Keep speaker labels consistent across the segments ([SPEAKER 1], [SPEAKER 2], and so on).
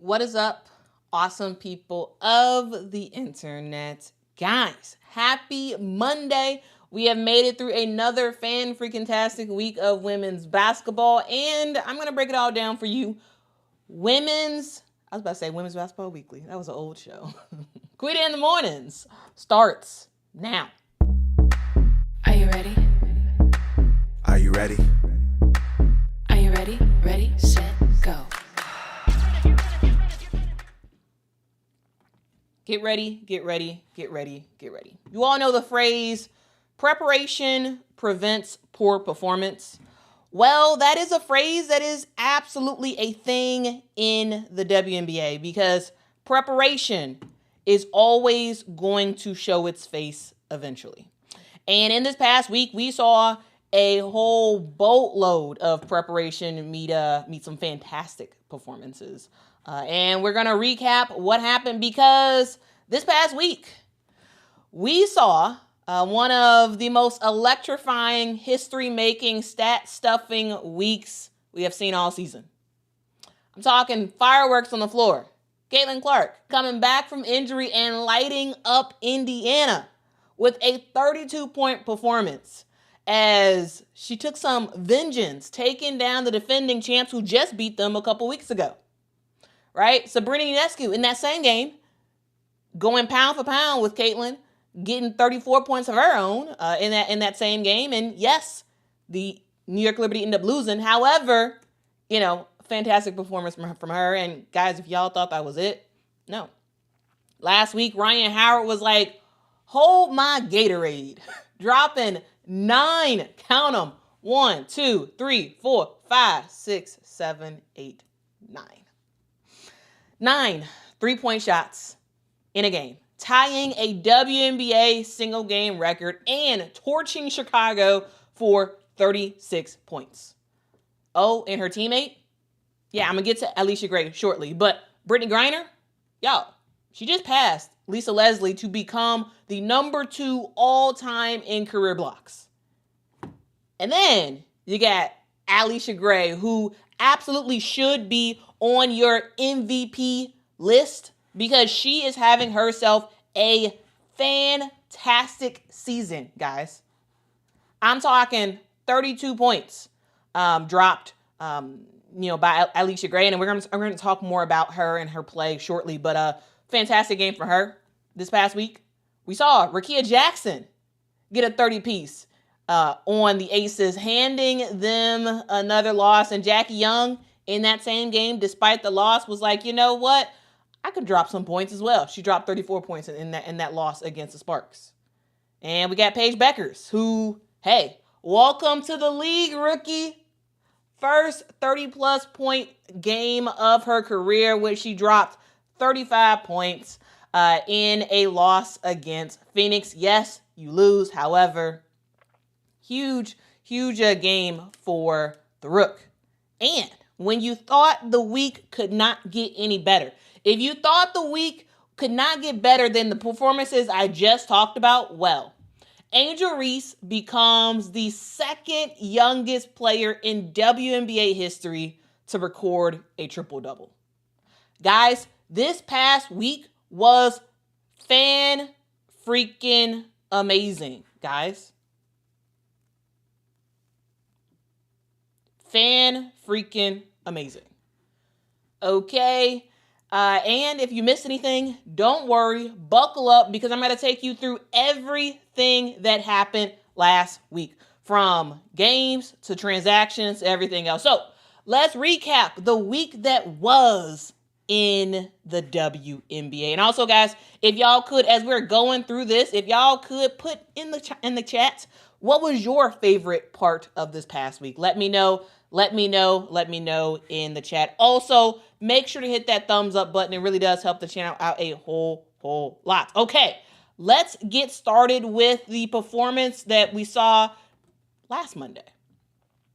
[SPEAKER 1] What is up, awesome people of the internet? Guys, happy Monday. We have made it through another fan-freaking-tastic week of women's basketball, and I'm going to break it all down for you. Women's Basketball Weekly. That was an old show. Quita in the Mornings starts now.
[SPEAKER 2] Are you ready?
[SPEAKER 3] Are you ready?
[SPEAKER 2] Are you ready? Ready, set, go.
[SPEAKER 1] Get ready, get ready, get ready, get ready. You all know the phrase, preparation prevents poor performance. Well, that is a phrase that is absolutely a thing in the WNBA because preparation is always going to show its face eventually. And in this past week, we saw a whole boatload of preparation meet some fantastic performances. And we're going to recap what happened because this past week, we saw one of the most electrifying, history-making, stat-stuffing weeks we have seen all season. I'm talking fireworks on the floor. Caitlin Clark coming back from injury and lighting up Indiana with a 32-point performance as she took some vengeance, taking down the defending champs who just beat them a couple weeks ago. Right? Sabrina Ionescu in that same game, going pound for pound with Caitlin, getting 34 points of her own in that same game. And yes, the New York Liberty ended up losing. However, fantastic performance from her. And guys, if y'all thought that was it, no. Last week, Rhyne Howard was like, hold my Gatorade, dropping 9, count them, 1, 2, 3, 4, 5, 6, 7, 8, 9. 9 3-point shots in a game, tying a WNBA single game record and torching Chicago for 36 points. Oh, and her teammate? Yeah, I'm going to get to Alisha Gray shortly, but Brittney Griner, y'all, she just passed Lisa Leslie to become the number 2 all-time in career blocks. And then you got Alisha Gray, who absolutely should be on your MVP list because she is having herself a fantastic season, guys. I'm talking 32 points dropped, by Alisha Gray, and we're going to talk more about her and her play shortly. But fantastic game for her this past week. We saw Rickea Jackson get a 30-piece on the Aces, handing them another loss, and Jackie Young in that same game, despite the loss, was like, you know what? I could drop some points as well. She dropped 34 points in that loss against the Sparks. And we got Paige Bueckers, who, hey, welcome to the league, rookie. First 30-plus point game of her career, which she dropped 35 points in a loss against Phoenix. Yes, you lose. However, huge game for the Rook. And when you thought the week could not get any better, if you thought the week could not get better than the performances I just talked about, well, Angel Reese becomes the second youngest player in WNBA history to record a triple-double. Guys, this past week was fan-freaking-amazing, guys. Fan-freaking-amazing. Okay. And if you missed anything, don't worry, buckle up because I'm going to take you through everything that happened last week, from games to transactions to everything else. So let's recap the week that was in the WNBA. And also, guys, if y'all could, as we're going through this, if y'all could put in the chat, what was your favorite part of this past week? Let me know in the chat. Also, make sure to hit that thumbs up button. It really does help the channel out a whole lot. Okay, let's get started with the performance that we saw last Monday.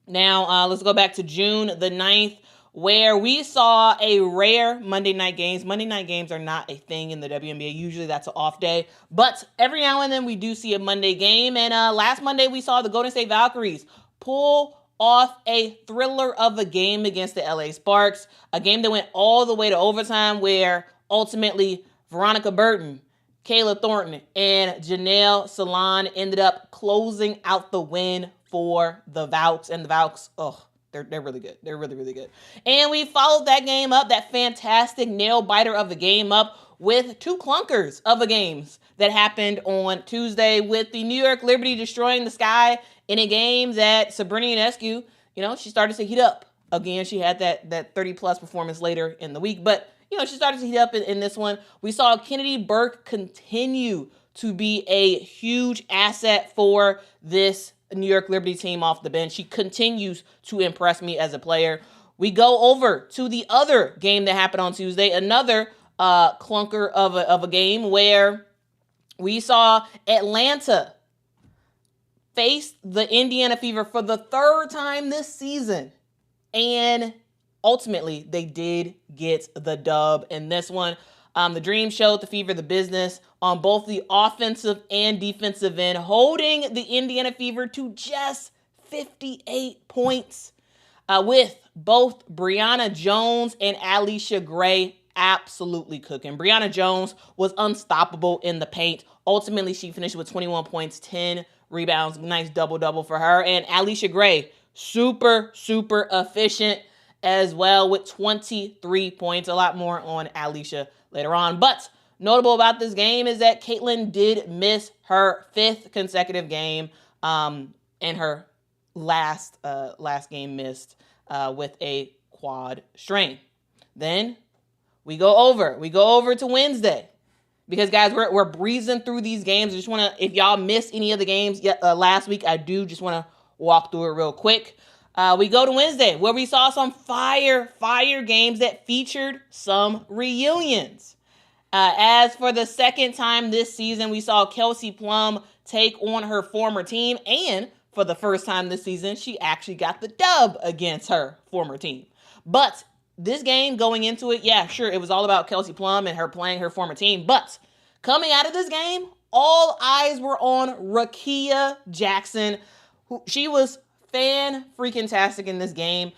[SPEAKER 1] Now, let's go back to June the 9th, where we saw a rare Monday night games. Monday night games are not a thing in the WNBA. Usually that's an off day. But every now and then we do see a Monday game. And last Monday we saw the Golden State Valkyries pull off a thriller of a game against the LA Sparks, a game that went all the way to overtime where ultimately Veronica Burton, Kayla Thornton, and Janelle Salon ended up closing out the win for the Vauks. And the Vauks, they're really good. They're really, really good. And we followed that game up, that fantastic nail biter of a game up, with two clunkers of a games that happened on Tuesday, with the New York Liberty destroying the Sky in a game that Sabrina Ionescu, she started to heat up. Again, she had that 30-plus performance later in the week, but, she started to heat up in this one. We saw Kennedy Burke continue to be a huge asset for this New York Liberty team off the bench. She continues to impress me as a player. We go over to the other game that happened on Tuesday, another clunker of a game where we saw Atlanta face the Indiana Fever for the third time this season. And ultimately, they did get the dub in this one. The Dream showed the Fever the business on both the offensive and defensive end, holding the Indiana Fever to just 58 points, with both Brianna Jones and Alisha Gray absolutely cooking. Brianna Jones was unstoppable in the paint. Ultimately, she finished with 21 points, 10 rebounds, nice double-double for her. And Alisha Gray, super, super efficient as well with 23 points. A lot more on Alisha later on. But notable about this game is that Caitlin did miss her 5th consecutive game, and her last game missed with a quad strain. Then we go over to Wednesday, because guys, we're breezing through these games. I just want to, if y'all missed any of the games last week, I do just want to walk through it real quick. We go to Wednesday, where we saw some fire games that featured some reunions. As for the second time this season, we saw Kelsey Plum take on her former team, and for the first time this season, she actually got the dub against her former team. But this game, going into it, yeah, sure, it was all about Kelsey Plum and her playing her former team. But coming out of this game, all eyes were on Rickea Jackson. She was fan-freaking-tastic in this game.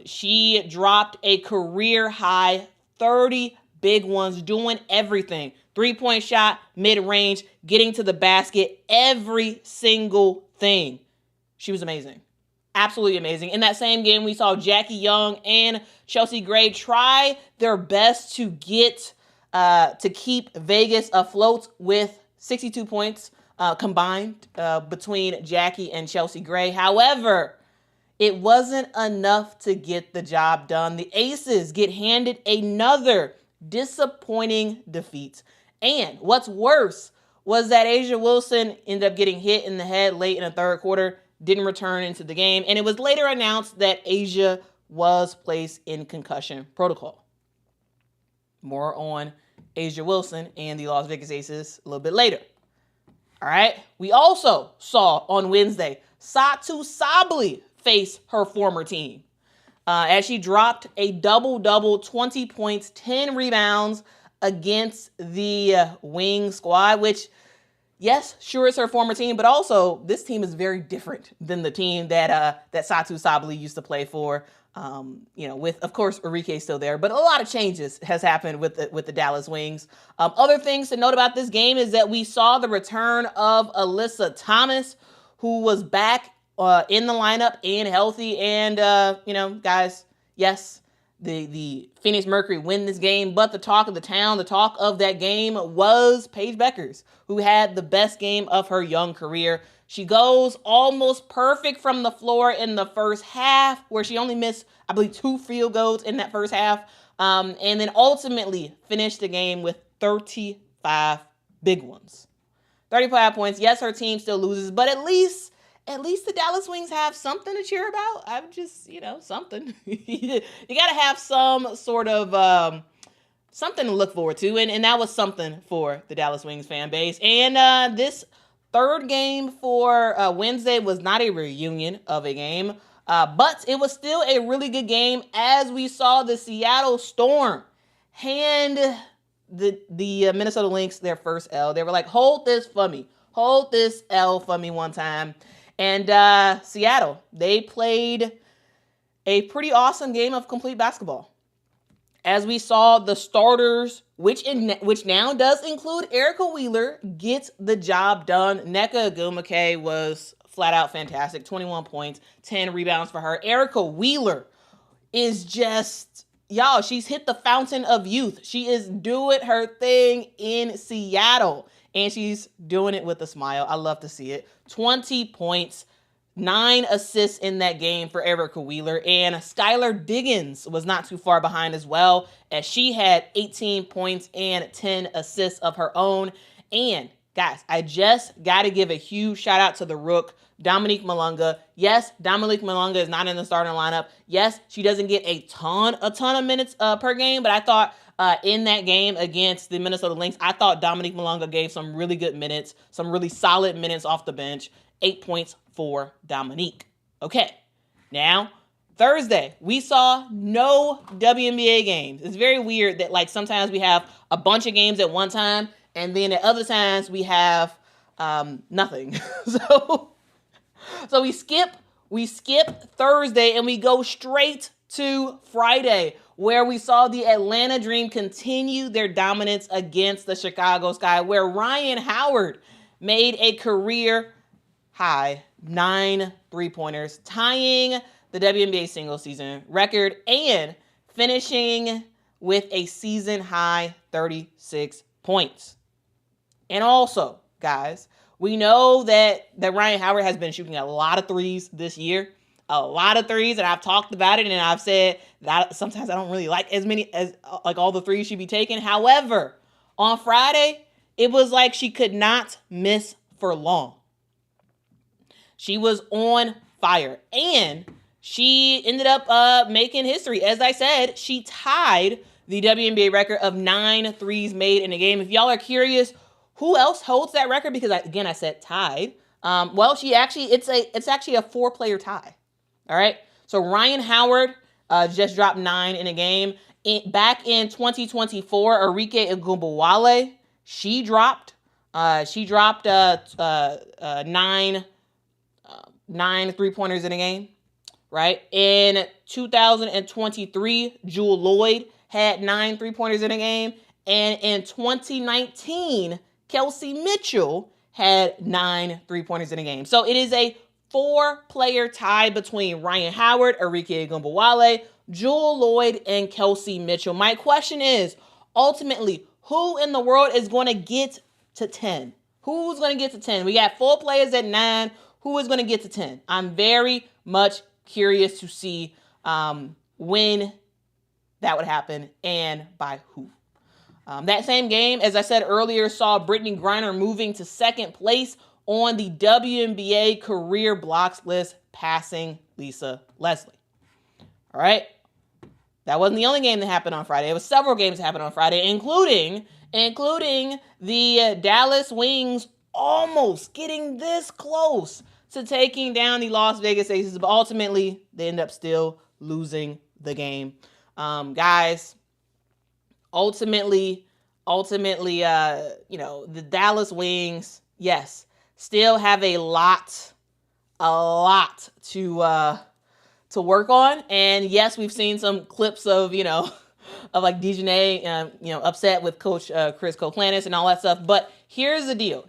[SPEAKER 1] She dropped a career-high 30 big ones, doing everything. 3-point shot, mid-range, getting to the basket, every single thing. She was amazing. Absolutely amazing. In that same game, we saw Jackie Young and Chelsea Gray try their best to get to keep Vegas afloat with 62 points combined between Jackie and Chelsea Gray. However, it wasn't enough to get the job done. The Aces get handed another disappointing defeat. And what's worse was that A'ja Wilson ended up getting hit in the head late in the third quarter, didn't return into the game, and it was later announced that A'ja was placed in concussion protocol. More on A'ja Wilson and the Las Vegas Aces a little bit later. All right. We also saw on Wednesday Satou Sabally face her former team as she dropped a double-double, 20 points, 10 rebounds against the Wing squad, which, yes, sure, it's her former team, but also this team is very different than the team that Satou Sabally used to play for. With, of course, Rickea still there, but a lot of changes has happened with the Dallas Wings. Other things to note about this game is that we saw the return of Alyssa Thomas, who was back in the lineup and healthy. And, guys, yes, the Phoenix Mercury win this game, but the talk of the town, the talk of that game was Paige Bueckers, who had the best game of her young career. She goes almost perfect from the floor in the first half, where she only missed, I believe, 2 field goals in that first half, and then ultimately finished the game with 35 big ones. 35 points. Yes, her team still loses, but at least the Dallas Wings have something to cheer about. I'm just, something. You got to have some sort of something to look forward to, and that was something for the Dallas Wings fan base. And this third game for Wednesday was not a reunion of a game, but it was still a really good game, as we saw the Seattle Storm hand the Minnesota Lynx their first L. They were like, hold this for me. Hold this L for me one time. And Seattle, they played a pretty awesome game of complete basketball. As we saw, the starters, which now does include Erica Wheeler, gets the job done. Nneka Ogwumike was flat out fantastic. 21 points, 10 rebounds for her. Erica Wheeler is just, y'all, she's hit the fountain of youth. She is doing her thing in Seattle, and she's doing it with a smile. I love to see it. 20 points. 9 assists in that game for Erica Wheeler, and Skylar Diggins was not too far behind as well, as she had 18 points and 10 assists of her own. And guys, I just got to give a huge shout out to the rook, Dominique Malunga. Yes, Dominique Malunga is not in the starting lineup. Yes, she doesn't get a ton of minutes per game, but I thought in that game against the Minnesota Lynx, I thought Dominique Malunga gave some really good minutes, some really solid minutes off the bench. 8 points for Dominique. Okay, now Thursday, we saw no WNBA games. It's very weird that like sometimes we have a bunch of games at one time, and then at other times we have nothing. So we skip Thursday and we go straight to Friday, where we saw the Atlanta Dream continue their dominance against the Chicago Sky, where Rhyne Howard made a career high 9 3-pointers, tying the WNBA single season record and finishing with a season high 36 points. And also, guys, we know that Rhyne Howard has been shooting a lot of threes this year, a lot of threes, and I've talked about it, and I've said that sometimes I don't really like as many as like all the threes she'd be taking. However, on Friday, it was like she could not miss for long. She was on fire, and she ended up making history. As I said, she tied the WNBA record of 9 threes made in a game. If y'all are curious, who else holds that record? Because I said tied. Well, it's actually a 4-player tie. All right. So Rhyne Howard just dropped 9 in a game. Back in 2024, Rickea Jackson, she dropped 9 3-pointers in a game, right? In 2023, Jewel Lloyd had 9 3-pointers in a game. And in 2019, Kelsey Mitchell had 9 3-pointers in a game. So it is a 4-player tie between Rhyne Howard, Rickea Jackson, Jewel Lloyd, and Kelsey Mitchell. My question is, ultimately, who in the world is going to get to 10? Who's going to get to 10? We got 4 players at 9. Who is going to get to 10? I'm very much curious to see when that would happen and by who. That same game, as I said earlier, saw Brittney Griner moving to 2nd place on the WNBA career blocks list, passing Lisa Leslie. All right. That wasn't the only game that happened on Friday. It was several games that happened on Friday, including the Dallas Wings almost getting this close to taking down the Las Vegas Aces, but ultimately they end up still losing the game. Guys, ultimately, the Dallas Wings, yes, still have a lot to work on. And yes, we've seen some clips of, of like Dejanay, upset with Coach Chris Koplanis and all that stuff. But here's the deal.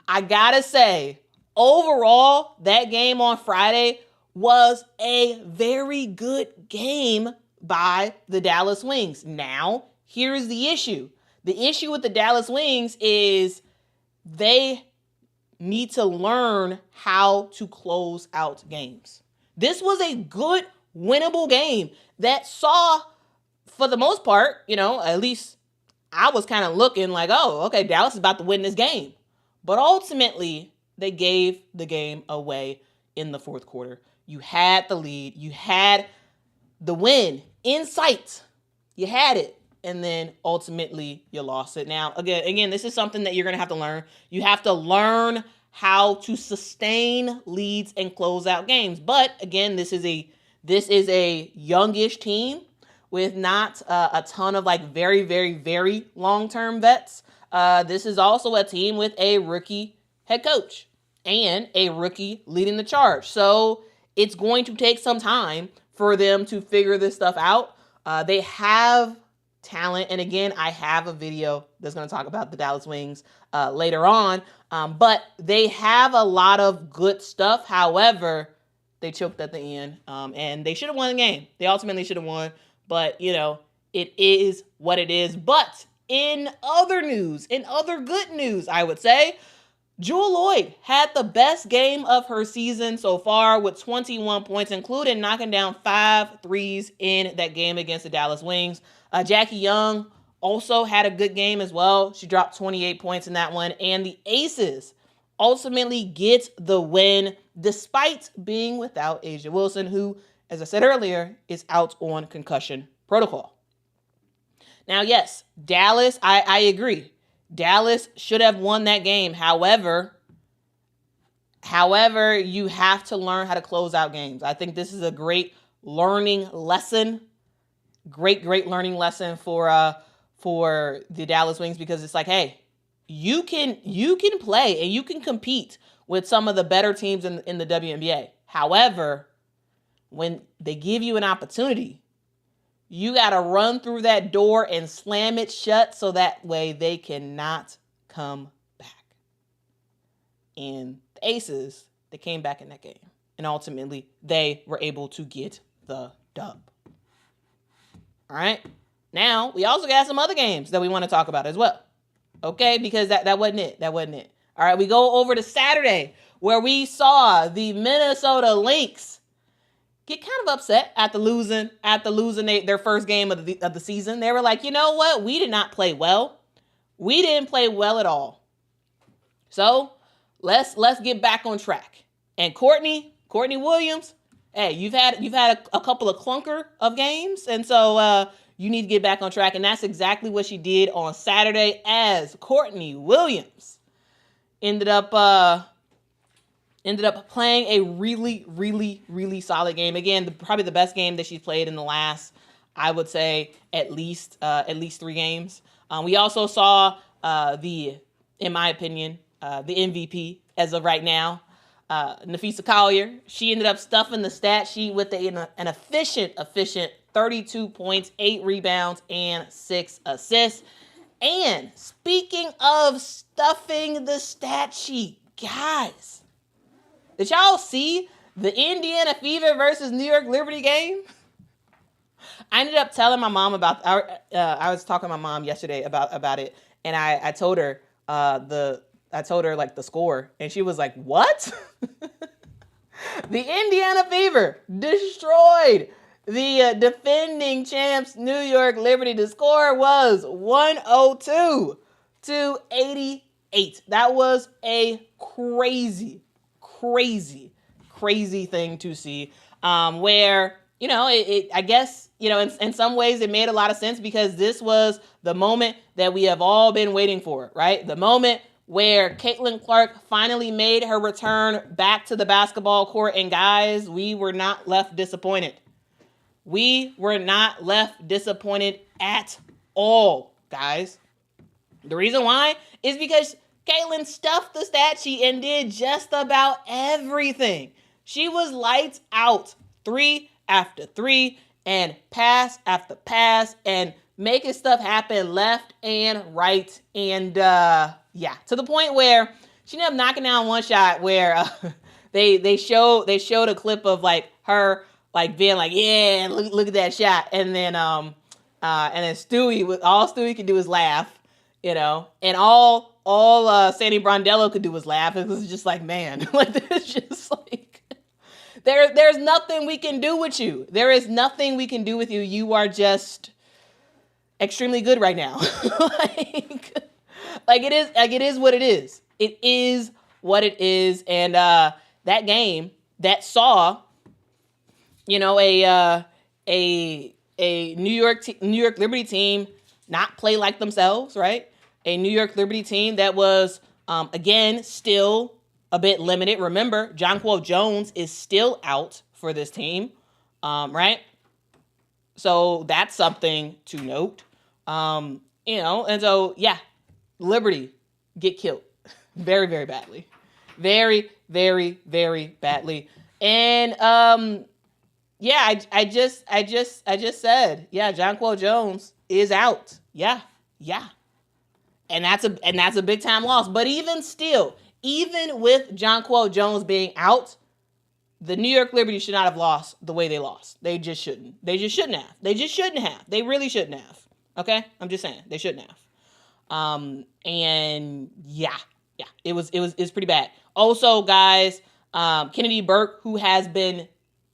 [SPEAKER 1] I gotta say, overall, that game on Friday was a very good game by the Dallas Wings. Now, here's the issue. The issue with the Dallas Wings is they need to learn how to close out games. This was a good, winnable game that saw, for the most part, at least I was kind of looking like, oh, okay, Dallas is about to win this game. But ultimately, they gave the game away in the 4th quarter. You had the lead. You had the win in sight. You had it. And then ultimately you lost it. Now, again, this is something that you're going to have to learn. You have to learn how to sustain leads and close out games. But again, this is a youngish team with not a ton of like very, very, very long-term vets. This is also a team with a rookie head coach. and a rookie leading the charge. So it's going to take some time for them to figure this stuff out. They have talent. And again, I have a video that's going to talk about the Dallas Wings later on. But they have a lot of good stuff. However, they choked at the end. And they should have won the game. They ultimately should have won. But, it is what it is. But in other news, in other good news, I would say, Jewell Loyd had the best game of her season so far with 21 points, including knocking down 5 threes in that game against the Dallas Wings. Jackie Young also had a good game as well. She dropped 28 points in that one. And the Aces ultimately get the win despite being without A'ja Wilson, who, as I said earlier, is out on concussion protocol. Now, yes, Dallas, I agree. Dallas should have won that game. However, you have to learn how to close out games. I think this is a great learning lesson. Great learning lesson for the Dallas Wings, because it's like, hey, you can play and you can compete with some of the better teams in the WNBA. However, when they give you an opportunity, you got to run through that door and slam it shut so that way they cannot come back. And the Aces, they came back in that game. And ultimately, they were able to get the dub. All right. Now, we also got some other games that we want to talk about as well. Okay? Because that wasn't it. That wasn't it. All right. We go over to Saturday, where we saw the Minnesota Lynx get kind of upset after losing their first game of the season. They were like, you know what? We did not play well. We didn't play well at all. So let's get back on track. And Courtney Williams, hey, you've had a couple of clunker of games, and so you need to get back on track. And that's exactly what she did on Saturday, as Courtney Williams ended up playing a really solid game. Again, probably the best game that she's played in the last, I would say, at least 3 games. We also saw in my opinion, the MVP as of right now, Napheesa Collier. She ended up stuffing the stat sheet with an efficient 32 points, 8 rebounds, and 6 assists. And speaking of stuffing the stat sheet, guys, did y'all see the Indiana Fever versus New York Liberty game? I ended up telling my mom about. I was talking to my mom yesterday about it, and I told her like the score, and she was like, "What?" The Indiana Fever destroyed the defending champs New York Liberty. The score was 102 to 88. That was a crazy thing to see, where, I guess, in some ways it made a lot of sense, because this was the moment that we have all been waiting for, right? The moment where Caitlin Clark finally made her return back to the basketball court. And guys, we were not left disappointed. We were not left disappointed at all, guys. The reason why is because Caitlin stuffed the stat sheet and did just about everything. She was lights out, 3 after 3, and pass after pass, and making stuff happen left and right. And to the point where she ended up knocking down one shot where they showed a clip of like her like being like, yeah, look at that shot, and then Stewie, all Stewie could do is laugh, and all Sandy Brondello could do was laugh. It was just like, man, like, it's just like, there's nothing we can do with you. There is nothing we can do with you. You are just extremely good right now. It is what it is. It is what it is. And that game that saw, a New York Liberty team not play like themselves, right? A New York Liberty team that was, again, still a bit limited. Remember, Jonquel Jones is still out for this team, right? So that's something to note. And so, yeah, Liberty get killed very, very badly. very, very, very badly. And yeah, I just said, yeah, Jonquel Jones is out. Yeah. And that's a big time loss. But even still, even with Jonquel Jones being out, the New York Liberty should not have lost the way they lost. They just shouldn't. They shouldn't have. They really shouldn't have. Okay? I'm just saying. They shouldn't have. And yeah, it was pretty bad. Also, guys, Kennedy Burke, who has been,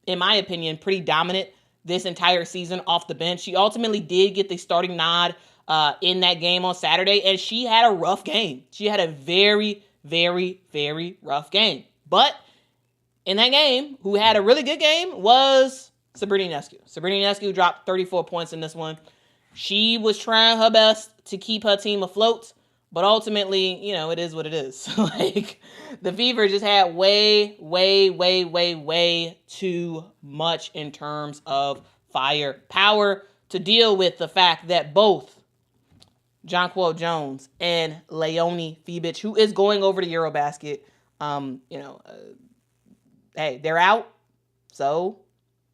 [SPEAKER 1] in my opinion, pretty dominant this entire season off the bench. She ultimately did get the starting nod in that game on Saturday, and she had a rough game. She had a very, very, very rough game. But in that game, who had a really good game was Sabrina Ionescu. Sabrina Ionescu dropped 34 points in this one. She was trying her best to keep her team afloat, but ultimately, you know, it is what it is. Like, the Fever just had way too much in terms of firepower to deal with the fact that both Jonquel Jones and Leonie Fibic, who is going over to Eurobasket, hey, they're out. So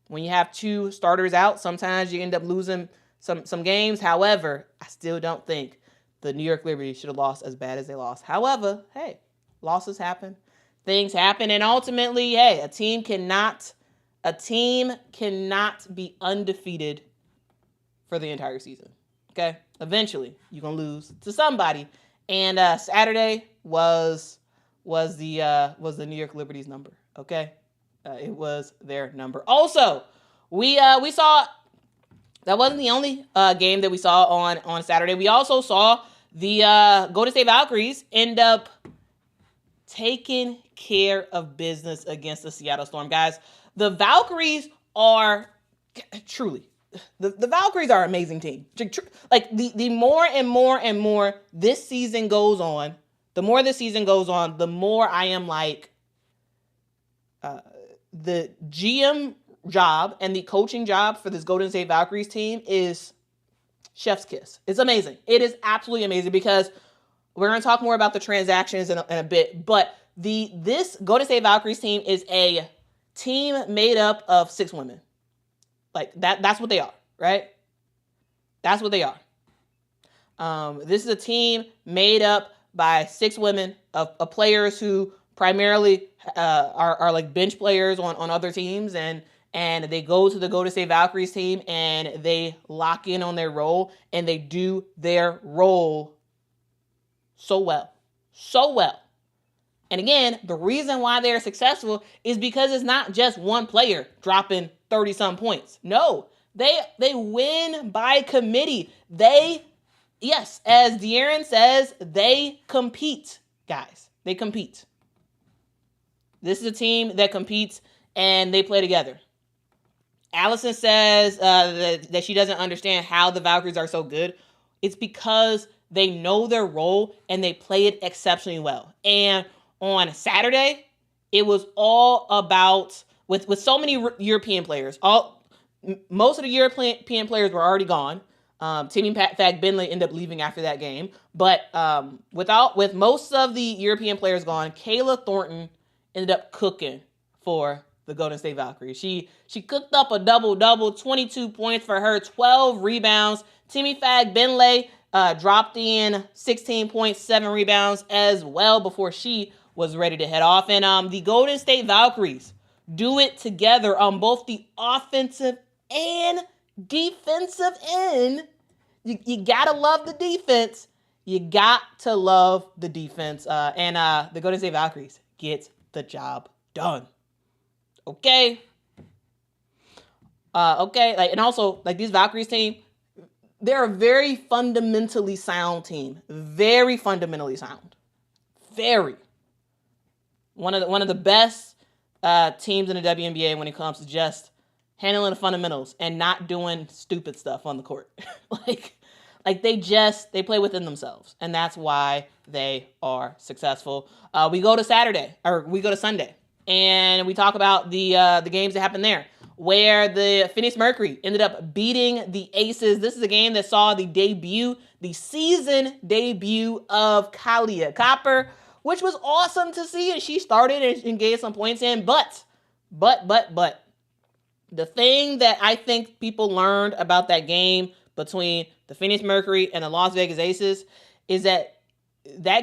[SPEAKER 1] when you have two starters out, sometimes you end up losing some games. However, I still don't think the New York Liberty should have lost as bad as they lost. However, hey, losses happen. Things happen. And ultimately, hey, a team cannot be undefeated for the entire season. Okay? Eventually, you're going to lose to somebody. And Saturday was the New York Liberty's number. Okay? It was their number. Also, we saw, that wasn't the only game that we saw on Saturday. We also saw the Golden State Valkyries end up taking care of business against the Seattle Storm. Guys, the Valkyries are truly, the Valkyries are an amazing team. Like, the more and more this season goes on, the more I am like, the GM job and the coaching job for this Golden State Valkyries team is chef's kiss. It's amazing. It is absolutely amazing, because we're going to talk more about the transactions in a bit, but this Golden State Valkyries team is a team made up of 6 women. Like, that's what they are, right? That's what they are. This is a team made up by 6 women of players who primarily are like bench players on other teams, and they go to the Golden State Valkyries team and they lock in on their role, and they do their role so well. And again, the reason why they're successful is because it's not just one player dropping 30-some points. No, they win by committee. Yes, as De'Aaron says, they compete, guys. They compete. This is a team that competes, and they play together. Allison says that she doesn't understand how the Valkyries are so good. It's because they know their role, and they play it exceptionally well. And on Saturday, it was all about, with so many European players, most of the European players were already gone. Timmy Fag-Benley ended up leaving after that game. But with most of the European players gone, Kayla Thornton ended up cooking for the Golden State Valkyries. She cooked up a double-double, 22 points for her, 12 rebounds. Timmy Fag-Benley dropped in 16 points, 7 rebounds as well before she was ready to head off. And the Golden State Valkyries do it together on both the offensive and defensive end. You gotta love the defense. You got to love the defense. And the Golden State Valkyries gets the job done. Okay. Okay. And also, these Valkyries team, they're a very fundamentally sound team. Very fundamentally sound. Very. One of the best teams in the WNBA when it comes to just handling the fundamentals and not doing stupid stuff on the court. They play within themselves, and that's why they are successful. We go to Sunday, and we talk about the games that happened there, where the Phoenix Mercury ended up beating the Aces. This is a game that saw the season debut of Kalia Copper, which was awesome to see. And she started and gave some points in. But, the thing that I think people learned about that game between the Phoenix Mercury and the Las Vegas Aces is that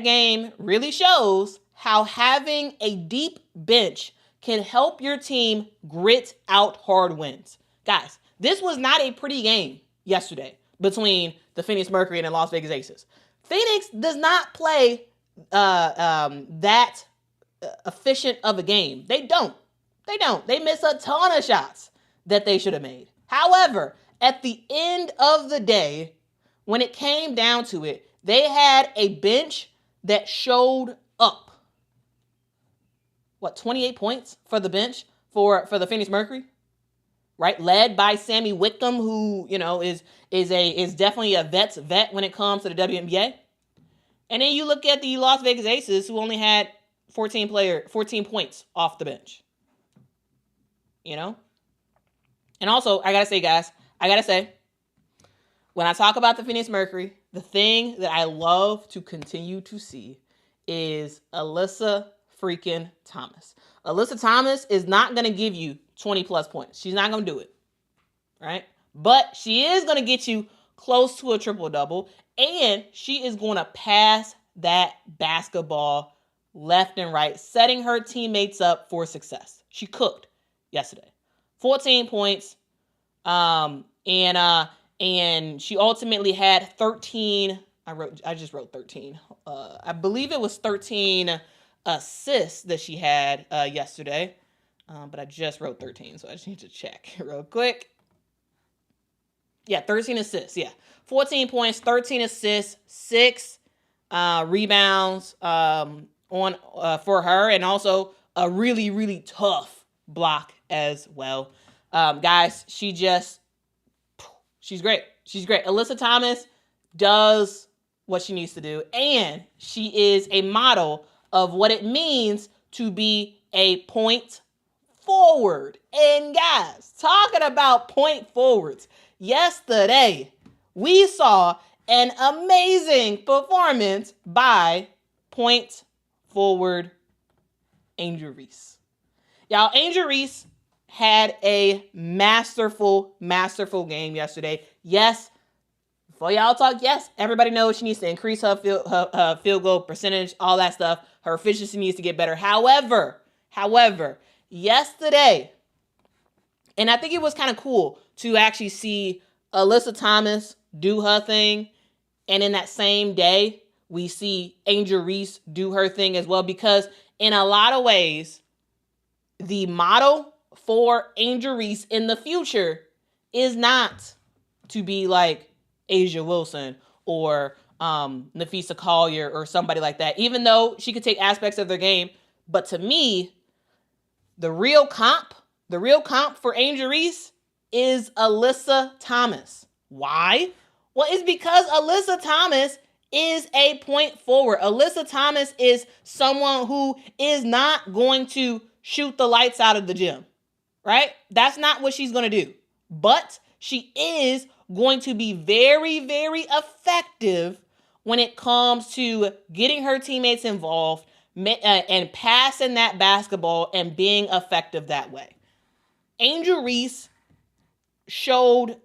[SPEAKER 1] game really shows how having a deep bench can help your team grit out hard wins. Guys, this was not a pretty game yesterday between the Phoenix Mercury and the Las Vegas Aces. Phoenix does not play that efficient of a game. They don't. They miss a ton of shots that they should have made. However, at the end of the day, when it came down to it, they had a bench that showed up. 28 points for the bench for the Phoenix Mercury, right? Led by Sammy Wickham, who, is definitely a vet's vet when it comes to the WNBA. And then you look at the Las Vegas Aces, who only had 14 points off the bench. And also, I gotta say, guys, when I talk about the Phoenix Mercury, the thing that I love to continue to see is Alisha freaking Thomas. Alisha Thomas is not going to give you 20 plus points. She's not going to do it. Right? But she is going to get you close to a triple double, and she is going to pass that basketball left and right, setting her teammates up for success. She cooked yesterday. 14 points. And she ultimately had 13. I just wrote 13. I believe it was 13 assists that she had yesterday. But I just wrote 13, so I just need to check real quick. Yeah, 13 assists. Yeah, 14 points, 13 assists, 6 rebounds for her, and also a really, really tough block as well. Guys, she's great. She's great. Alisha Thomas does what she needs to do, and she is a model of what it means to be a point forward. And guys, talking about point forwards, yesterday we saw an amazing performance by point forward Angel Reese. Y'all, Angel Reese had a masterful game yesterday. Yes, before y'all talk, yes, everybody knows she needs to increase her field goal percentage, all that stuff. Her efficiency needs to get better. However, yesterday, and I think it was kind of cool to actually see Alisha Thomas do her thing, and in that same day, we see Angel Reese do her thing as well, because in a lot of ways, the model for Angel Reese in the future is not to be like Asia Wilson or Nafisa Collier or somebody like that, even though she could take aspects of their game. But to me, the real comp for Angel Reese is Alisha Thomas. Why? Well, it's because Alisha Thomas is a point forward. Alisha Thomas is someone who is not going to shoot the lights out of the gym, right? That's not what she's going to do. But she is going to be very, very effective when it comes to getting her teammates involved and passing that basketball and being effective that way. Angel Reese showed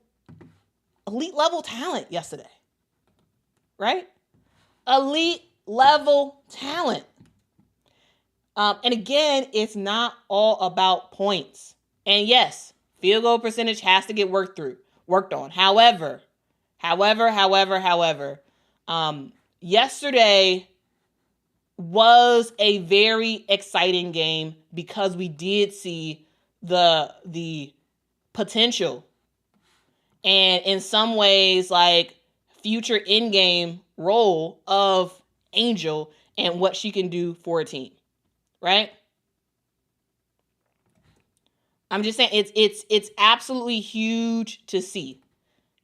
[SPEAKER 1] elite level talent yesterday, right? Elite level talent. And again, it's not all about points. And yes, field goal percentage has to get worked on. However, yesterday was a very exciting game because we did see the potential and in some ways like future in-game role of Angel and what she can do for a team, right? I'm just saying it's absolutely huge to see.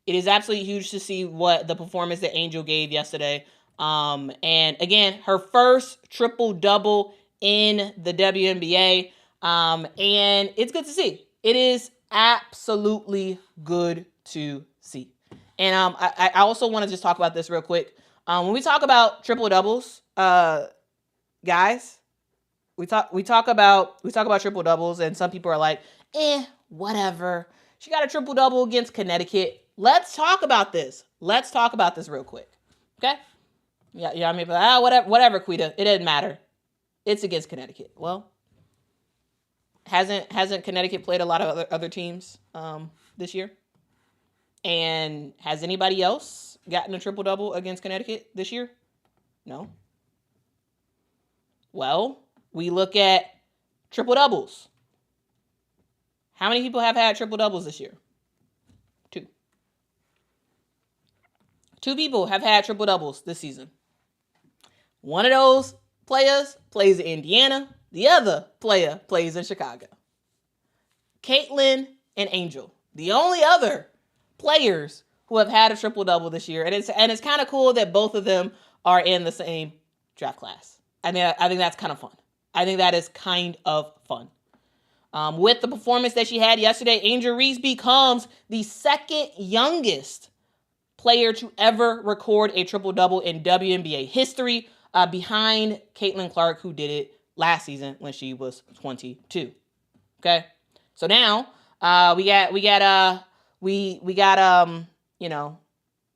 [SPEAKER 1] It is absolutely huge to see what the performance that Angel gave yesterday. And again, her first triple-double in the WNBA. And it's good to see. It is absolutely good to see. And I also want to just talk about this real quick. When we talk about triple-doubles, guys, we talk about triple doubles, and some people are like, whatever. She got a triple double against Connecticut. Let's talk about this. Let's talk about this real quick. Okay? Yeah, I mean, whatever, Quita. It doesn't matter. It's against Connecticut. Well, hasn't Connecticut played a lot of other teams this year? And has anybody else gotten a triple double against Connecticut this year? No. Well, we look at triple doubles. How many people have had triple doubles this year? 2. 2 people have had triple doubles this season. One of those players plays in Indiana. The other player plays in Chicago. Caitlin and Angel. The only other players who have had a triple double this year. And it's kind of cool that both of them are in the same draft class. I think that's kind of fun. I think that is kind of fun. With the performance that she had yesterday, Angel Reese becomes the second youngest player to ever record a triple-double in WNBA history, behind Caitlin Clark, who did it last season when she was 22. Okay, so now we got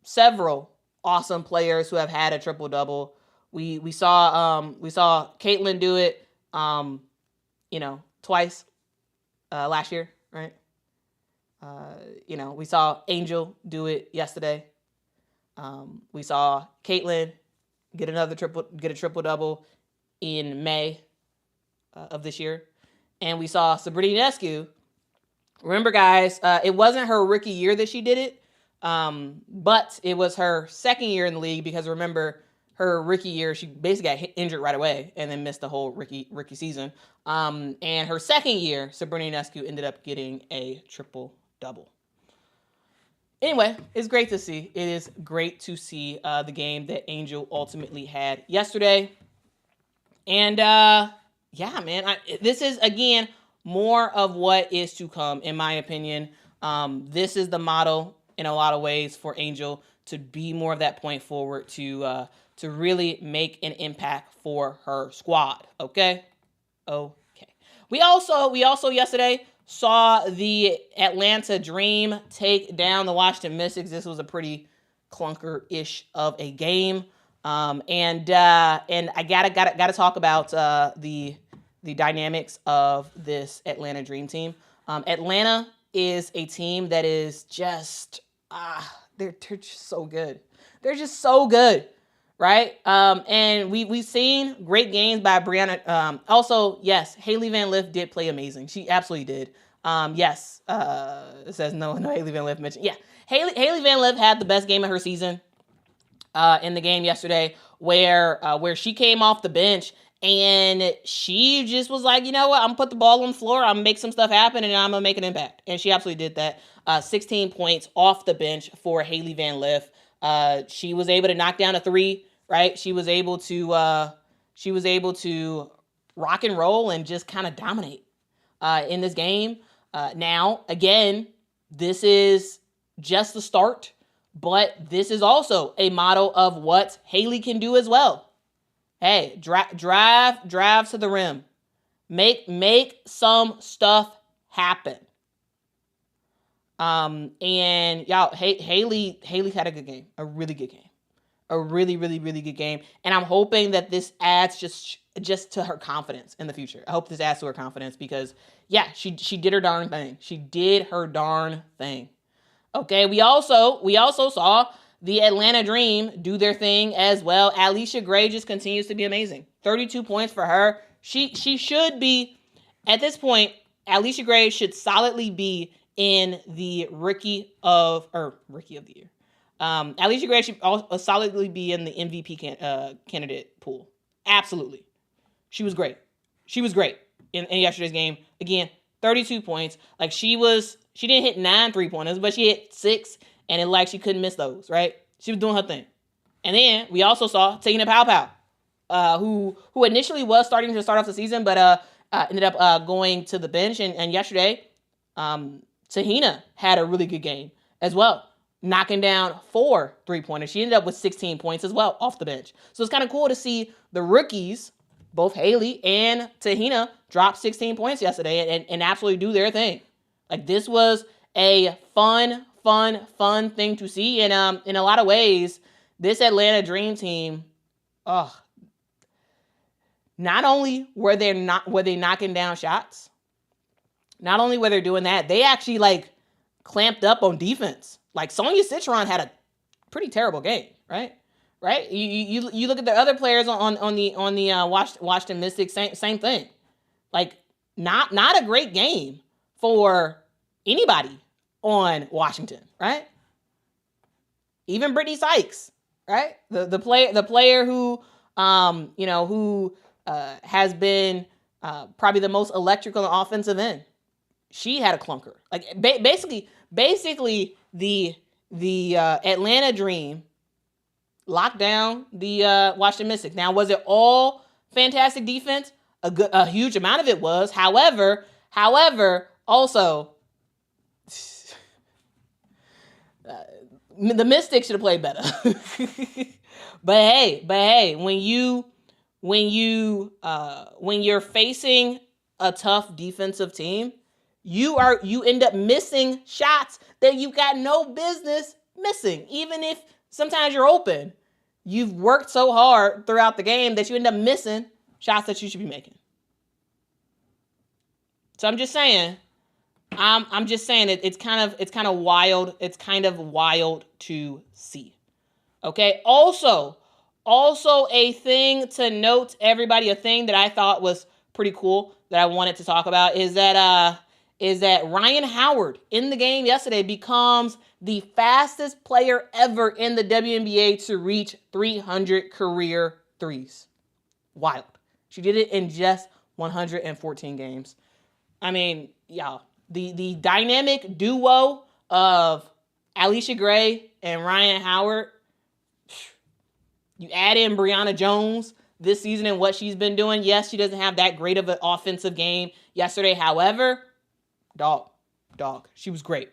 [SPEAKER 1] several awesome players who have had a triple-double. We saw Caitlin do it, twice last year, right? We saw Angel do it yesterday. We saw Caitlin get a triple-double in May of this year, and we saw Brittney Griner. Remember, guys, it wasn't her rookie year that she did it, but it was her second year in the league, because remember, her rookie year, she basically got injured right away and then missed the whole rookie season. And her second year, Brittney Griner ended up getting a triple-double. Anyway, it's great to see. It is great to see the game that Angel ultimately had yesterday. And this is, again, more of what is to come, in my opinion. This is the model in a lot of ways for Angel to be more of that point forward, to really make an impact for her squad. Okay. We also yesterday saw the Atlanta Dream take down the Washington Mystics. This was a pretty clunker-ish of a game. And I gotta talk about the dynamics of this Atlanta Dream team. Atlanta is a team that is just they're just so good. They're just so good, right? And we've seen great games by Brianna. Also, yes, Hailey Van Lith did play amazing. She absolutely did. It says no Hailey Van Lith mentioned. Yeah, Hailey Van Lith had the best game of her season in the game yesterday, where she came off the bench and she just was like, you know what, I'm gonna put the ball on the floor, I'm gonna make some stuff happen, and I'm gonna make an impact. And she absolutely did that. 16 points off the bench for Hailey Van Lith. She was able to knock down a 3, right? She was able to rock and roll and just kind of dominate in this game. Now, again, this is just the start, but this is also a model of what Hailey can do as well. Hey, drive to the rim. Make some stuff happen. And y'all, Hailey had a good game, a really good game, a really, really, really good game. And I'm hoping that this adds just to her confidence in the future. I hope this adds to her confidence because, yeah, she did her darn thing. She did her darn thing. Okay, we also saw the Atlanta Dream do their thing as well. Alisha Gray just continues to be amazing. 32 points for her. She should be, at this point, Alisha Gray should solidly be in the Rookie of the Year. Alisha Gray should also solidly be in the MVP candidate pool. Absolutely. She was great. She was great in yesterday's game. Again, 32 points. Like she didn't hit 9 3-pointers, but she hit 6, and it like she couldn't miss those, right? She was doing her thing. And then we also saw Tahina Pow, who initially was starting to start off the season, but ended up going to the bench. And yesterday, Tahina had a really good game as well, knocking down 4 3-pointers. She ended up with 16 points as well off the bench. So it's kind of cool to see the rookies both Haley and Tahina dropped 16 points yesterday and absolutely do their thing. Like, this was a fun thing to see. And in a lot of ways, this Atlanta Dream team, not only were they knocking down shots, not only were they doing that, they actually like clamped up on defense. Like, Sonia Citron had a pretty terrible game, right? Right? You look at the other players on the Washington Mystics, same thing. Like, not a great game for anybody on Washington, right? Even Brittney Sykes, right? The player who has been probably the most electrical on the offensive end. She had a clunker. Like, basically the Atlanta Dream locked down the Washington Mystics. Now, was it all fantastic defense? A huge amount of it was. However, also, the Mystics should have played better. But hey, when you're facing a tough defensive team, you end up missing shots that you got no business missing. Even if sometimes you're open, you've worked so hard throughout the game that you end up missing shots that you should be making. So I'm just saying, it's kind of wild. It's kind of wild to see. Okay. Also a thing to note, everybody, a thing that I thought was pretty cool that I wanted to talk about is that Rhyne Howard in the game yesterday becomes the fastest player ever in the WNBA to reach 300 career threes. Wild. She did it in just 114 games. I mean, y'all, the dynamic duo of Alisha Gray and Rhyne Howard, you add in Brianna Jones this season and what she's been doing. Yes, she doesn't have that great of an offensive game yesterday. However, dog, she was great.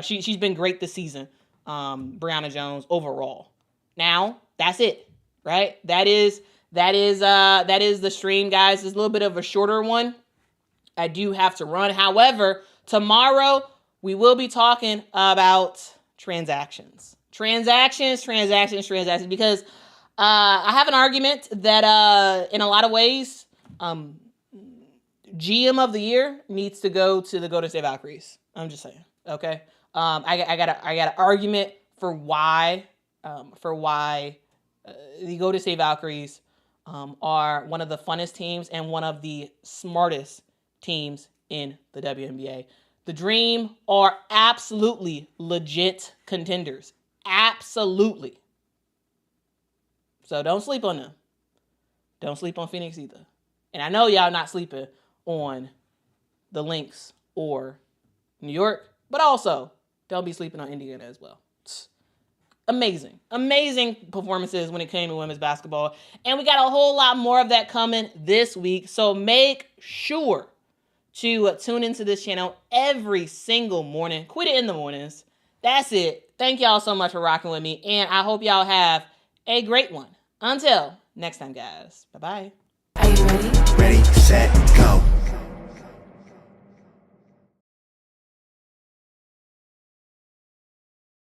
[SPEAKER 1] She's been great this season. Brianna Jones overall. Now, that's it, right? That is the stream, guys. It's a little bit of a shorter one. I do have to run. However, tomorrow we will be talking about transactions. Transactions, because I have an argument that in a lot of ways, GM of the year needs to go to the Golden State Valkyries. I'm just saying. Okay. I got an argument for why the Golden State Valkyries are one of the funnest teams and one of the smartest teams in the WNBA. The Dream are absolutely legit contenders. Absolutely. So don't sleep on them. Don't sleep on Phoenix either. And I know y'all not sleeping on the Lynx or New York, but also don't be sleeping on Indiana as well. Amazing performances when it came to women's basketball. And we got a whole lot more of that coming this week. So make sure to tune into this channel every single morning. Quit it in the mornings. That's it. Thank y'all so much for rocking with me. And I hope y'all have a great one. Until next time, guys. Bye-bye.
[SPEAKER 2] Are you ready?
[SPEAKER 3] Ready, set, go.